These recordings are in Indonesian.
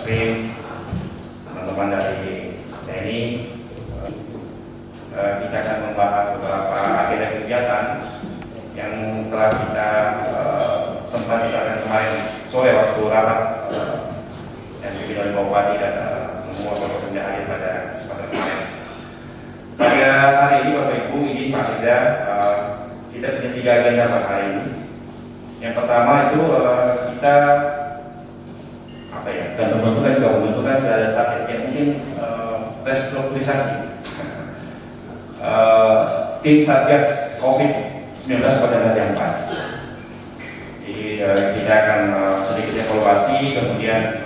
Reskrim, teman-teman dari TNI. Kita akan membahas beberapa agenda kegiatan yang telah kita sempat kita kemarin sore waktu rapat yang dipimpin oleh Pak Bupati dan semua pekerja hadir pada kemarin. Pada hari ini Bapak Ibu, ini Pak Sekda, kita punya 3 agenda pada hari ini. Yang pertama itu kita dan membentukkan ada target yang mungkin restrukturisasi tim Satgas COVID-19 pada Raja 4. Jadi kita akan sedikit evaluasi, kemudian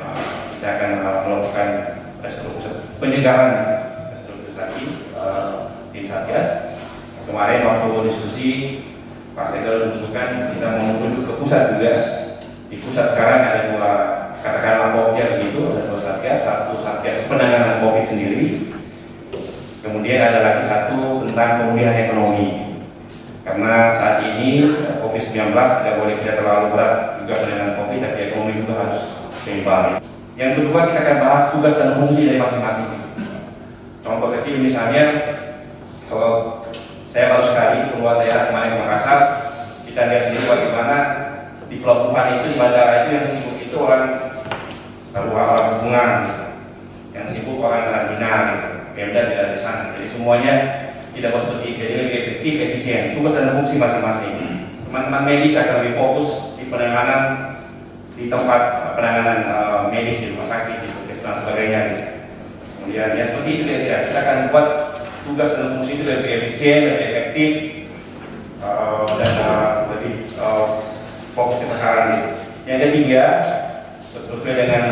kita akan melakukan penyegaran restrukturisasi tim Satgas. Kemarin waktu diskusi Pak Sekda menunjukkan kita menuju ke pusat juga. Di pusat sekarang ada 2 katakanlah Pokja begitu, ada 2 Satgas, satu Satgas penanganan COVID sendiri, kemudian ada lagi satu tentang pemulihan ekonomi. Karena saat ini COVID-19 tidak boleh tidak terlalu berat juga penanganan COVID, tapi ekonomi juga harus seimbang. Yang kedua, kita akan bahas tugas dan fungsi dari masing-masing. Contoh kecil misalnya, kalau saya baru sekali keluar daerah kemarin Makassar, kita lihat sendiri bagaimana di pelabuhan itu, di bandara itu yang sibuk itu orang hubungan, yang sibuk orang karantina gitu. Pemda tidak di sana. Jadi semuanya tidak mau seperti itu, jadi lebih efektif, efisien. Tugas dan fungsi masing-masing. Teman-teman medis akan lebih fokus di penanganan di tempat penanganan medis di rumah sakit, di puskesmas dan sebagainya. Gitu. Kemudian ya seperti itu ya. Kita akan buat tugas dan fungsi itu lebih efisien, lebih efektif, dan lebih fokus ke sasaran. Gitu. Yang ketiga, sesuai dengan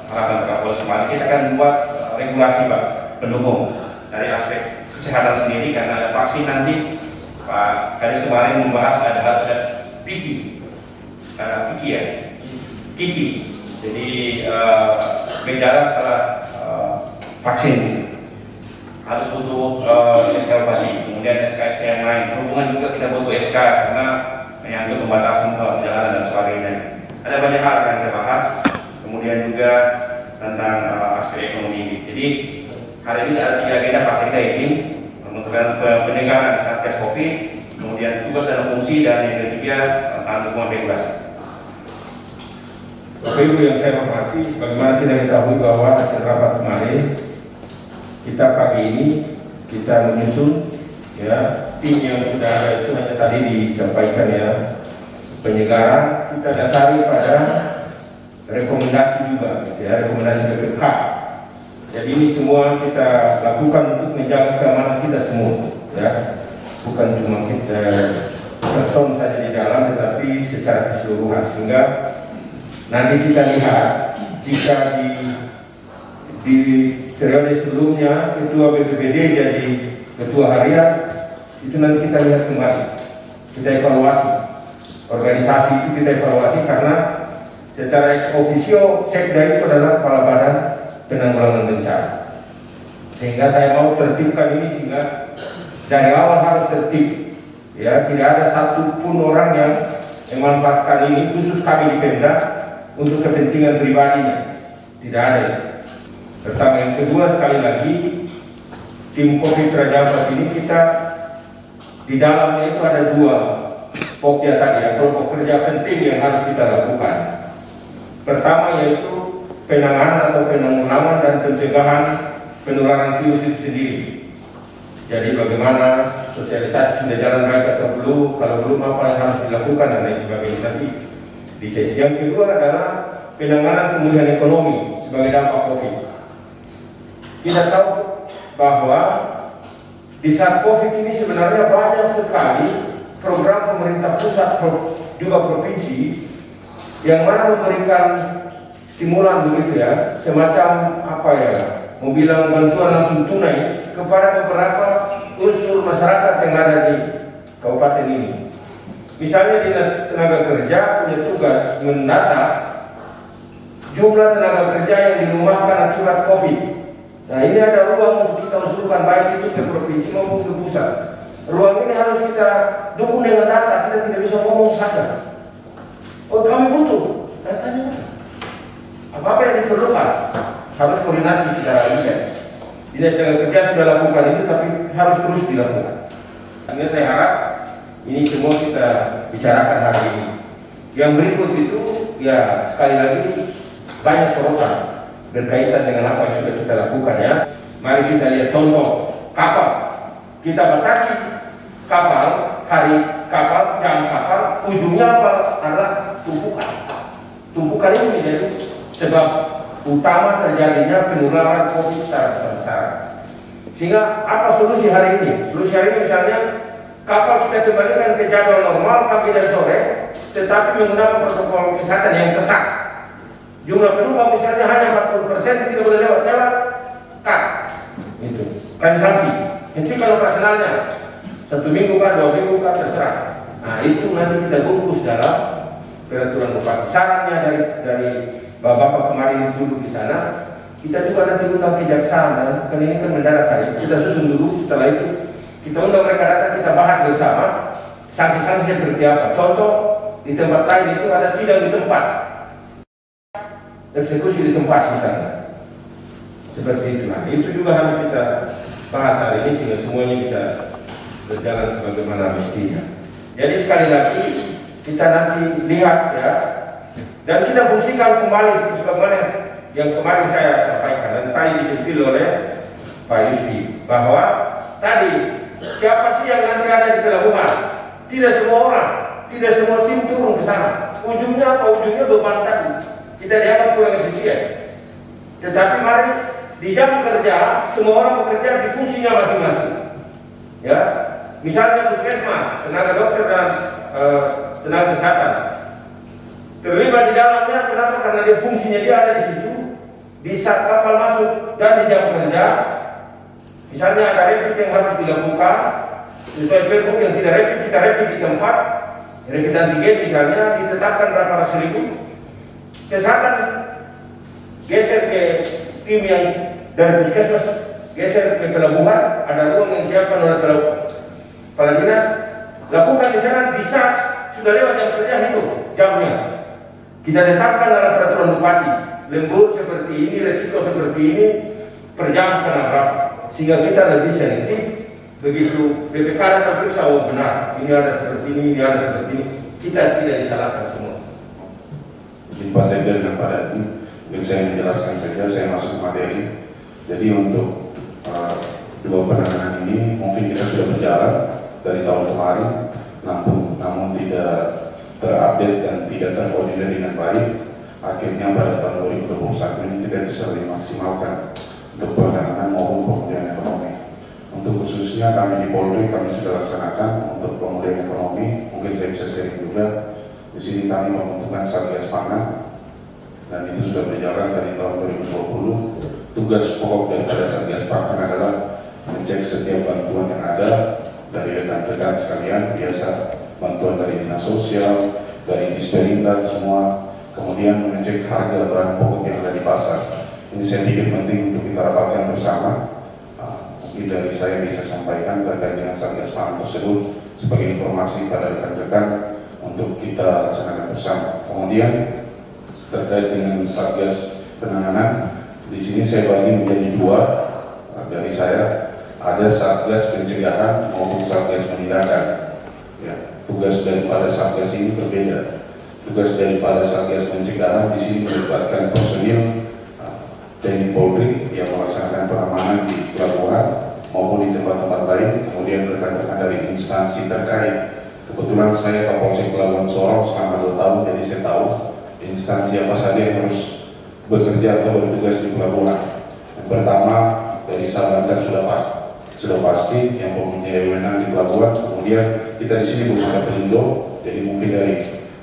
harapan Kapolres kemarin, kita akan membuat regulasi Pak pendukung dari aspek kesehatan sendiri, karena ada vaksin nanti. Pak Kadis kemarin membahas ada KIPI. Jadi gejala setelah vaksin harus butuh SK tadi, kemudian SK yang lain. Perhubungan juga kita butuh SK karena menyangkut pembatasan perjalanan dan sebagainya. Ada banyak hal yang kita bahas, kemudian juga tentang aspek ekonomi. Jadi hari ini ada 3 agenda Pak Sekda ini, menentukan penyegaran Satgas COVID, kemudian tugas dan fungsi, dan yang ketiga tentang dukungan regulasi. Bapak Ibu yang saya hormati, sebagaimana kita ketahui bahwa hasil rapat kemarin, kita pagi ini kita menyusun ya tim yang sudah ada itu hanya tadi disampaikan ya. Penyegaran kita dasari pada rekomendasi juga, ya, rekomendasi BPK. Jadi ini semua kita lakukan untuk menjaga keamanan kita semua, ya, bukan cuma kita person saja di dalam, tetapi secara keseluruhan, sehingga nanti kita lihat jika di periode sebelumnya ketua BPBD jadi ketua harian, itu nanti kita lihat kembali, kita evaluasi. Organisasi itu kita evaluasi karena secara ex officio Sekda itu adalah kepala badan penanggulangan bencana. Sehingga saya mau tertibkan ini sehingga dari awal harus tertib. Ya, tidak ada satupun orang yang memanfaatkan ini khusus kami di Pemda untuk kepentingan pribadinya. Tidak ada. Pertama, yang kedua, sekali lagi tim COVID Raja 4 ini kita di dalamnya itu ada 2 pokja tadi ya, kelompok kerja penting yang harus kita lakukan. Pertama yaitu penanganan atau penanggulangan dan pencegahan penularan virus itu sendiri. Jadi bagaimana sosialisasi sudah jalan baik atau belum, kalau belum apa yang harus dilakukan dan lain sebagainya. Tapi di sesi yang kedua adalah penanganan pemulihan ekonomi sebagai dampak COVID. Kita tahu bahwa di saat COVID ini sebenarnya banyak sekali program pemerintah pusat juga provinsi yang mana memberikan stimulan begitu ya, semacam apa ya, mau bilang bantuan langsung tunai kepada beberapa unsur masyarakat yang ada di kabupaten ini. Misalnya Dinas Tenaga Kerja punya tugas mendata jumlah tenaga kerja yang dirumahkan akibat COVID. Nah, ini ada ruang untuk kita usulkan baik itu ke provinsi maupun ke pusat. Ruang ini harus kita dukung dengan data, kita tidak bisa ngomong saja. Oh, kami butuh datanya. Apa yang diperlukan harus koordinasi secara intens. Dinas Tenaga Kerja sudah lakukan itu, tapi harus terus dilakukan. Sehingga saya harap ini semua kita bicarakan hari ini. Yang berikut itu ya sekali lagi banyak sorotan berkaitan dengan apa yang sudah kita lakukan ya. Mari kita lihat contoh kapal. Kita batasi kapal, hari kapal, jam kapal, ujungnya apa? Adalah tumpukan. Tumpukan ini menjadi sebab utama terjadinya penularan COVID secara besar-besaran. Sehingga apa solusi hari ini? Solusi hari ini misalnya kapal kita kembalikan ke jadwal normal pagi dan sore, tetapi menggunakan protokol kesehatan yang ketat. Jumlah penumpang misalnya hanya 40%, tidak boleh lewat, cut. Itu kasih sanksi. Hentikan operasionalnya 1 minggu kan, 2 minggu kan, terserah. Nah itu nanti kita bungkus dalam peraturan bupati. Sarannya dari bapak-bapak kemarin duduk di sana, kita juga nanti undang kejaksaan dan kan ini kan mendarat hari. Kita susun dulu, setelah itu kita undang mereka datang, kita bahas bersama sanksi-sanksi seperti apa. Contoh di tempat lain itu ada sidang di tempat, eksekusi di tempat misalnya, seperti itu. Nah itu juga harus kita bahas hari ini sehingga semuanya bisa berjalan sebagaimana mestinya. Jadi sekali lagi kita nanti lihat ya, dan kita fungsikan kembali sebagaimana yang kemarin saya sampaikan dan tadi disentil oleh Pak Yusri, bahwa tadi siapa sih yang nanti ada di pelabuhan? Tidak semua orang, tidak semua tim turun ke sana. Ujungnya apa? Ujungnya beban tadi. Kita dianggap kurang efisien. Tetapi mari di jam kerja semua orang bekerja di fungsinya masing-masing. Ya, misalnya puskesmas, tenaga dokter dan tenaga kesehatan terlibat di dalamnya. Kenapa? Karena dia fungsinya dia ada di situ. Di saat kapal masuk dan di jam kerja, misalnya ada rapid yang harus dilakukan sesuai pergub, yang tidak rapid kita rapid di tempat, rapid antigen misalnya ditetapkan berapa ratus ribu. Kesehatan geser ke tim yang dari puskesmas, geser ke pelabuhan, ada ruang yang siapkan oleh kepala dinas, lakukan di sana. Bisa sudah lewat jam kerja itu jamnya. Kita tetapkan dalam peraturan bupati, lembur seperti ini, resiko seperti ini, per jam kena berapa, sehingga kita lebih sensitif. Begitu BPK terperiksa, oh benar, ini ada seperti ini ada seperti ini, kita tidak disalahkan semua. Mungkin Pak Sekda dan Pak Dadi, mungkin saya menjelaskan saja, saya masuk ke materi. Jadi untuk di bawah penanganan ini mungkin kita sudah berjalan dari tahun kemarin, namun tidak terupdate dan tidak terkoordinir dengan baik. Akhirnya pada tahun 2021 ini kita bisa lebih maksimalkan untuk penanganan maupun pemulihan ekonomi. Untuk khususnya kami di Polri, kami sudah laksanakan untuk pemulihan ekonomi. Mungkin saya bisa sharing juga. Di sini kami membentukkan Satgas Pangan dan itu sudah berjalan dari tahun 2020. Tugas pokok daripada Satgas Pangan adalah mengecek setiap bantuan yang ada dari rekan-rekan sekalian, biasa bantuan dari dinas sosial, dari Disperindak semua, kemudian mengecek harga bahan pokok yang ada di pasar. Ini saya pikir penting untuk kita rapatkan bersama. Mungkin dari saya bisa sampaikan terkait dengan Satgas Pangan tersebut sebagai informasi pada rekan-rekan untuk kita laksanakan bersama. Kemudian terkait dengan Satgas penanganan, di sini saya bagi menjadi dua. Dari saya ada Satgas pencegahan maupun Satgas penindakan. Ya, tugas daripada Satgas ini berbeda. Tugas daripada Satgas pencegahan di sini melibatkan personil TNI Polri yang melaksanakan pengamanan di pelabuhan maupun di tempat-tempat lain, kemudian rekan-rekan dari instansi terkait. Kebetulan saya Kapolsek Pelabuhan Sorong selama 2 tahun, jadi saya tahu instansi apa saja yang harus bekerja atau bertugas di pelabuhan. Yang pertama dari Salbantar sudah pasti yang mempunyai wewenang di pelabuhan. Kemudian kita di sini belum ada pelindo, jadi mungkin dari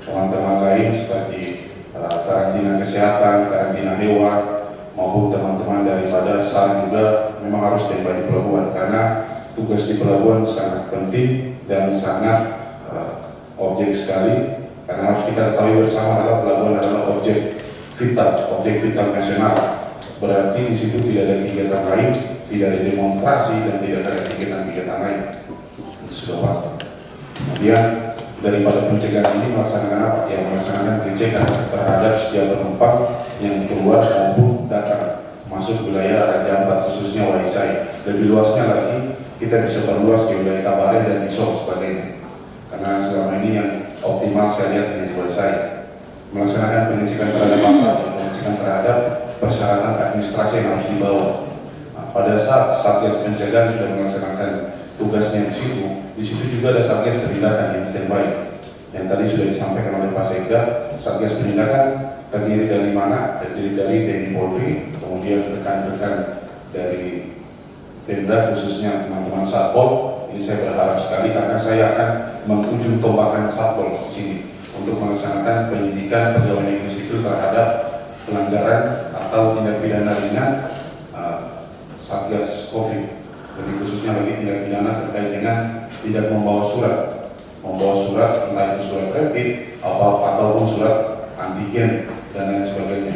teman-teman lain seperti karantina kesehatan, karantina hewan, maupun teman-teman daripada SAR juga memang harus standby di pelabuhan, karena tugas di pelabuhan sangat penting dan sangat objek sekali, karena harus kita ketahui bersama adalah pelabuhan adalah objek vital nasional. Berarti di situ tidak ada kegiatan lain, tidak ada demonstrasi dan tidak ada kegiatan lain. Itu sudah pasti. Kemudian daripada pencegahan ini melaksanakan apa? Yang melaksanakan pengecekan terhadap setiap penumpang yang keluar maupun datang masuk wilayah Raja Ampat khususnya Waisai. Lebih luasnya lagi kita bisa perluas ke wilayah Kabare dan Isok sebagainya. Karena selama ini yang optimal saya lihat di Waisai melaksanakan pengecekan terhadap apa dan pengecekan terhadap persyaratan administrasi yang harus dibawa. Nah, pada saat Satgas Pencegahan sudah melaksanakan tugasnya di situ juga ada Satgas Penindakan yang standby. Yang tadi sudah disampaikan oleh Pak Sekda, Satgas Penindakan terdiri dari mana? Terdiri dari TNI Polri, kemudian rekan-rekan dari Pemda khususnya teman-teman Satpol. Ini saya berharap sekali karena saya akan mengujung tombakkan Satpol di sini untuk melaksanakan penyidikan pegawai negeri sipil terhadap pelanggaran atau tindak pidana ringan Satgas COVID. Lebih khususnya lagi tindak pidana terkait dengan tidak membawa surat entah itu surat rapid ataupun surat antigen dan lain sebagainya.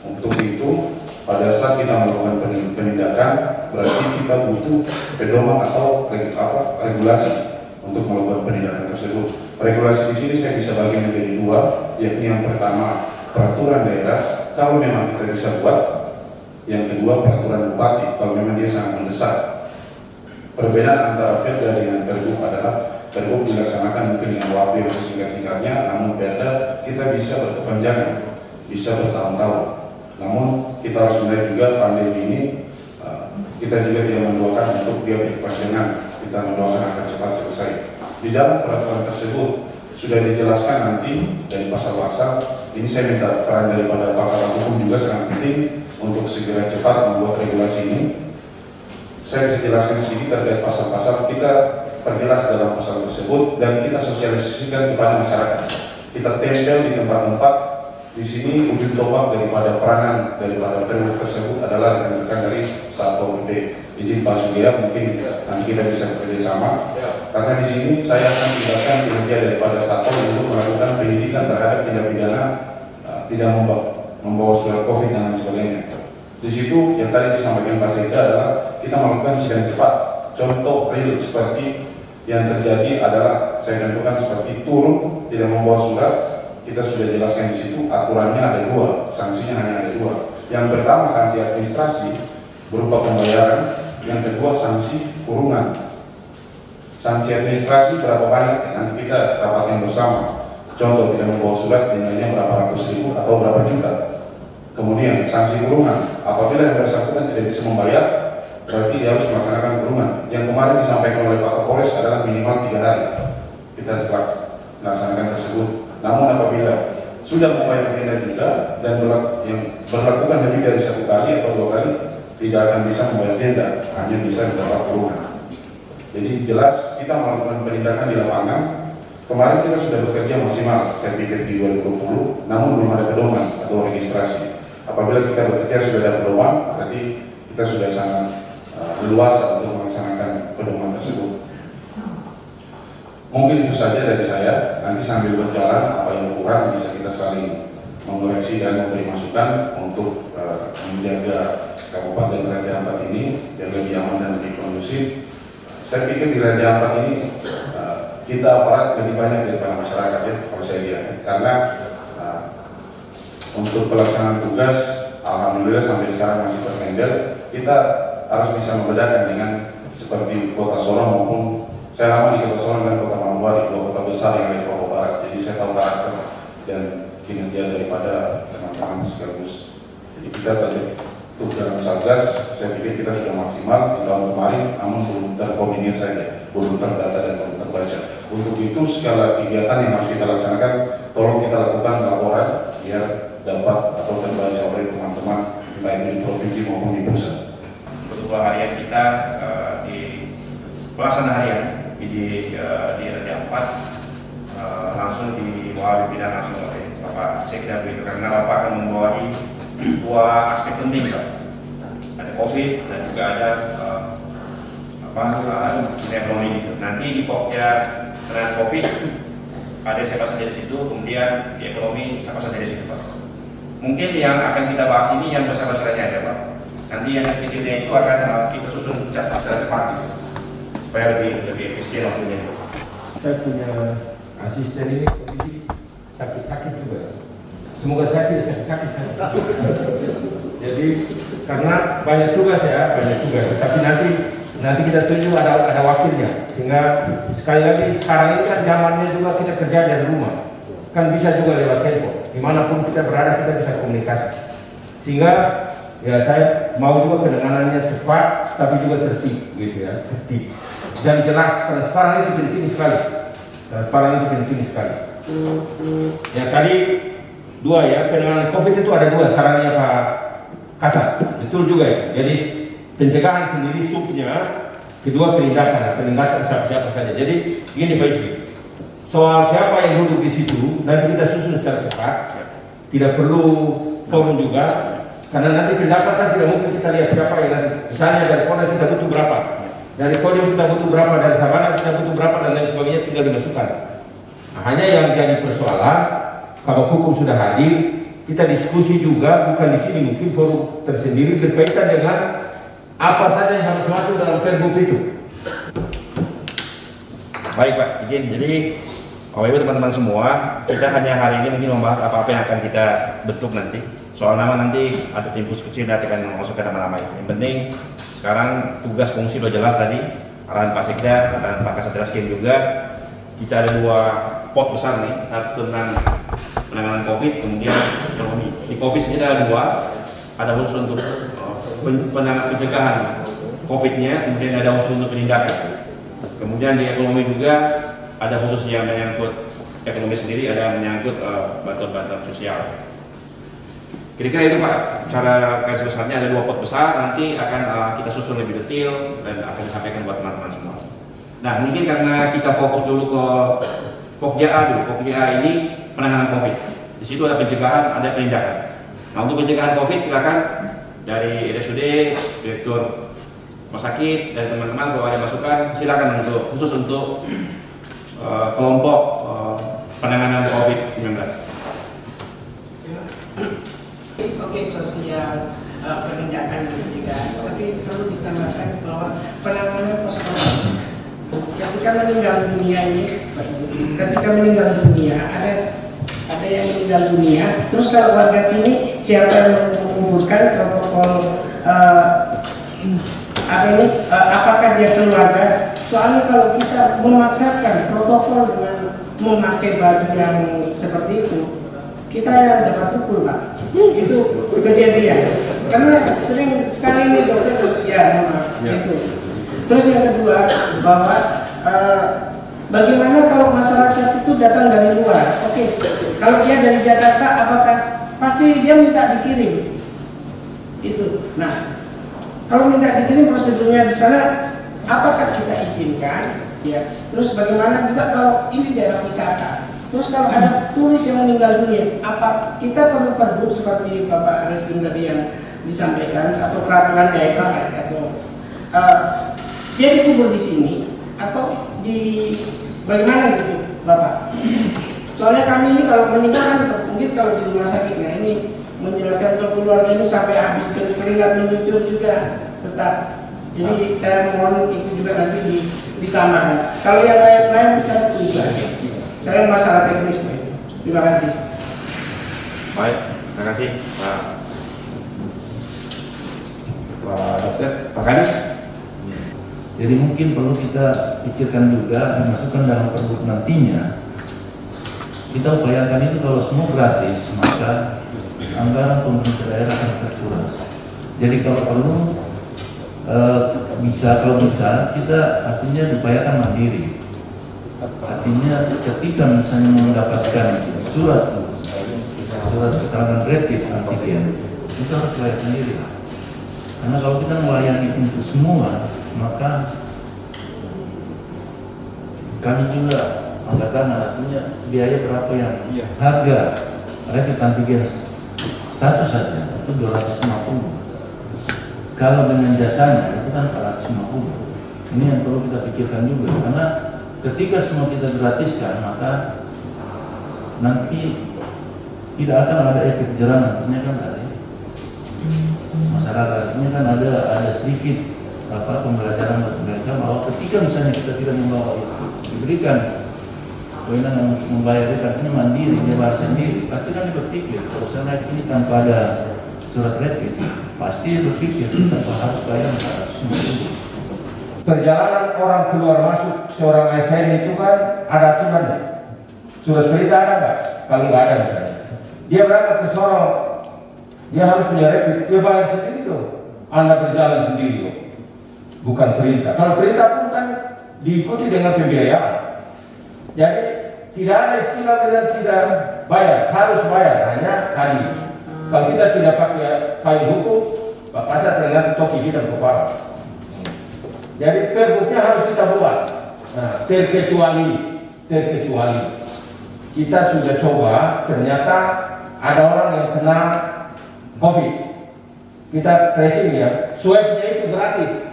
Untuk itu pada saat kita melakukan penindakan berarti kita butuh pedoman atau regulasi untuk melakukan penindakan tersebut. Regulasi di sini saya bisa bagi menjadi dua, yakni yang pertama peraturan daerah kalau memang kita bisa buat, yang kedua peraturan bupati kalau memang dia sangat mendesak. Perbedaan antara Perda dengan Pergub adalah Pergub dilaksanakan mungkin dengan waktu yang sesingkat-singkatnya, namun Perda kita bisa berkepanjangan, bisa bertahun-tahun. Namun kita harus melihat juga pandemi ini kita juga tidak mendoakan untuk dia berkepanjangan, kita mendoakan agar cepat selesai. Di dalam peraturan tersebut sudah dijelaskan nanti dari pasal-pasal. Ini saya minta peran daripada pakar hukum juga sangat penting untuk segera cepat membuat regulasi ini. Saya bisa jelaskan sedikit terkait pasal-pasal, kita perjelas dalam pasal tersebut dan kita sosialisasikan kepada masyarakat. Kita tempel di tempat-tempat. Di sini ujung tombak daripada peranan daripada Pergub tersebut adalah rekan-rekan dari Satpol PP. Izin Pak Sugea, mungkin nanti kita bisa bekerja sama. Karena di sini saya akan tindakan kinerja daripada Satpol untuk melakukan penyidikan terhadap tindak pidana tidak membawa surat COVID dan lain sebagainya. Di situ yang tadi disampaikan Pak Sekda adalah kita melakukan sidang cepat. Contoh real seperti yang terjadi adalah saya tentukan seperti turun tidak membawa surat. Kita sudah jelaskan di situ aturannya ada dua, sanksinya hanya ada dua. Yang pertama sanksi administrasi berupa pembayaran, yang kedua sanksi kurungan. Sanksi administrasi berapa banyak? Nanti kita rapatkan bersama. Contoh tidak membawa surat dendanya berapa ratus ribu atau berapa juta. Kemudian sanksi kurungan, apabila yang bersangkutan tidak bisa membayar, berarti dia harus melaksanakan kurungan. Yang kemarin disampaikan oleh Pak Kapolres adalah minimal 3 hari. Kita telah melaksanakan tersebut. Namun apabila sudah membayar denda juga dan yang berlakukan lebih dari 1 kali atau 2 kali, tidak akan bisa membayar denda, hanya bisa mendapat kurungan. Jadi jelas kita melakukan penindakan di lapangan. Kemarin kita sudah bekerja maksimal, saya pikir di 2020, namun belum ada pedoman atau registrasi. Apabila kita bekerja sudah ada pedoman, berarti kita sudah sangat leluasa untuk melaksanakan pedoman tersebut. Mungkin itu saja dari saya. Nanti sambil berjalan apa yang kurang bisa kita saling mengoreksi dan memberi masukan untuk menjaga Kabupaten Raja Ampat ini yang lebih aman dan lebih kondusif. Saya pikir di Raja Ampat ini kita aparat lebih banyak daripada masyarakat ya, kalau saya lihat. Karena untuk pelaksanaan tugas, alhamdulillah sampai sekarang masih terkendal. Kita harus bisa membedakan dengan seperti Kota Sorong maupun saya lama di Kota Sorong dan Kota Manokwari, 2 kota besar yang ada di Papua Barat. Jadi saya tahu karakter dan kinerja daripada teman-teman sekaligus. Jadi kita untuk dalam Satgas, saya pikir kita sudah maksimal di tahun kemarin, namun belum terkoordinir saja, belum terdata dan belum terbaca. Untuk itu segala kegiatan yang harus kita laksanakan, tolong kita lakukan laporan biar dapat atau terbaca oleh teman-teman baik di provinsi maupun di pusat. Untuk harian kita di pelaksanaan harian di Raja Ampat langsung dibawa pimpinan langsung oleh Bapak Sekda begitu, karena Bapak akan membawahi 2 aspek penting, Pak. Ada COVID dan juga ada ekonomi gitu. Nanti di terhadap COVID ada siapa saja di situ, kemudian di ekonomi siapa saja di situ, Pak. Mungkin yang akan kita bahas ini yang besar-besarnya ada, Pak. Nanti yang kecilnya itu akan kita susun secara cepat supaya lebih efisien waktunya. Saya punya asisten ini kondisi sakit-sakit juga. Semoga saya tidak sakit-sakit. Jadi karena banyak tugas ya, tapi nanti kita tunjuk ada wakilnya, sehingga sekali lagi sekarang ini kan zamannya juga kita kerja dari rumah, kan bisa juga lewat telepon, dimanapun kita berada kita bisa komunikasi, sehingga ya saya mau juga penanganannya cepat tapi juga tertib gitu ya, tertib dan jelas. Transparan itu penting sekali. Ya tadi dua ya, penanganan COVID itu ada dua sarannya Pak Hasan, betul juga ya. Jadi pencegahan sendiri subnya, kedua penindakan siapa saja. Jadi gini Pak Yusri, soal siapa yang duduk di situ nanti kita susun secara cepat, tidak perlu forum juga, karena nanti pendapat kan tidak mungkin kita lihat siapa yang nanti. Misalnya dari Polda kita butuh berapa, dari Kodim kita butuh berapa, dari Sabana kita butuh berapa dan lain sebagainya, tinggal dimasukkan. Nah, hanya yang jadi persoalan, kalau hukum sudah hadir, kita diskusi juga, bukan di sini, mungkin forum tersendiri berkaitan dengan apa saja yang harus masuk dalam Pergub itu. Baik Pak, izin. Jadi Bapak Ibu teman-teman semua, kita hanya hari ini mungkin membahas apa-apa yang akan kita bentuk nanti. Soal nama nanti ada tim khusus kecil nanti akan memasukkan nama-nama itu. Yang penting sekarang tugas fungsi sudah jelas tadi, arahan Pak Sekda dan Pak Kasat Reskrim juga. Kita ada dua pot besar nih, satu tentang penanganan COVID, kemudian ekonomi. Di COVID ini ada dua, ada khusus untuk pencegahan COVID-nya, kemudian ada khusus untuk penindakan. Kemudian di ekonomi juga ada khusus yang menyangkut ekonomi sendiri, ada menyangkut bantuan-bantuan sosial. Kira-kira itu Pak, cara garis besarnya ada dua pot besar, nanti akan kita susun lebih detail dan akan disampaikan buat teman-teman semua. Nah mungkin karena kita fokus dulu ke Pokja A dulu. Pokja A ini penanganan COVID. Di situ ada pencegahan, ada penindakan. Nah untuk pencegahan COVID silakan dari RSUD, Direktur Rumah Sakit, dari teman-teman kalau ada masukan silakan untuk khusus untuk kelompok penanganan COVID-19. Oke, sosial penindakan dan pencegahan, tapi perlu ditambahkan bahwa penanganan post-COVID ketika meninggal dunia ada yang meninggal dunia, terus kalau warga sini siapa yang menguburkan, protokol apakah dia keluarga? Soalnya kalau kita memaksakan protokol dengan memakai baju yang seperti itu, kita yang dapat pukul Pak. Itu kejadian. Karena sering sekali nih dokter itu. Terus yang kedua bahwa bagaimana kalau masyarakat itu datang dari luar? Oke, kalau dia dari Jakarta, apakah pasti dia minta dikirim? Itu. Nah, kalau minta dikirim prosedurnya di sana, apakah kita izinkan? Ya. Terus bagaimana juga kalau ini daerah wisata? Terus kalau ada turis yang meninggal dunia, apa kita perlu pergub seperti Bapak Reskrim tadi yang disampaikan atau peraturan daerah atau dia dikubur di sini atau di bagaimana gitu Bapak? Soalnya kami ini kalau meninggal kan mungkin kalau di rumah sakit, nah ini menjelaskan ke keluarga ini sampai habis keringat menyucur juga tetap. Jadi saya mohon itu juga nanti ditambahkan. Kalau yang lain-lain bisa setuju aja. Saya masalah teknis. Terima kasih. Baik, terima kasih Pak Dokter, Pak Kadis. Jadi mungkin perlu kita pikirkan juga dimasukkan dalam pergub nantinya. Kita upayakan itu kalau semua gratis, maka anggaran pemerintah daerah akan terkuras. Jadi kalau perlu kalau bisa kita artinya upayakan mandiri. Artinya ketika misalnya mendapatkan surat keterangan rapid antigen, kita harus layak sendiri. Karena kalau kita melayani untuk semua, maka kami juga angkat tangan, artinya biaya berapa yang harga rapid antigen satu saja itu 250. Kalau dengan jasanya itu kan 450. Ini yang perlu kita pikirkan juga, karena ketika semua kita gratiskan, maka nanti tidak akan ada efek jerah nantinya kan ada masyarakat. Ini kan ada sedikit pembelajaran buat mereka bahwa ketika misalnya kita tidak membawa itu, diberikan kewenangan untuk membayar itu artinya mandiri, dia bayar sendiri. Pasti kan dia berpikir, kalau saya naik ini tanpa ada surat rapid, pasti dia berpikir tanpa harus bayar 450. Perjalanan orang keluar masuk seorang ASN itu kan ada aturannya. Surat perintah ada nggak? Kalau nggak ada misalnya, dia berangkat ke Sorong, dia harus punya rapid, dia bayar sendiri dong. Anda berjalan sendiri dong, bukan perintah. Kalau perintah pun kan diikuti dengan pembiayaan. Jadi tidak ada istilah dengan tidak bayar, harus bayar, hanya tadi. Kalau kita tidak pakai payung hukum, Pak Kasat nanti toki kita kepala. Jadi perbuknya harus kita buat. Nah, terkecuali kita sudah coba, ternyata ada orang yang kena COVID. Kita tracing ya, swabnya itu gratis.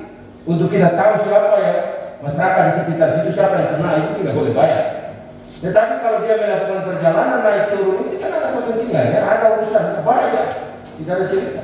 Untuk kita tahu siapa ya masyarakat di sekitar situ siapa yang kena, itu tidak boleh bayar. Tetapi kalau dia melakukan perjalanan naik turun itu kan ada kepentingannya, ada urusan bayar, tidak ada cerita.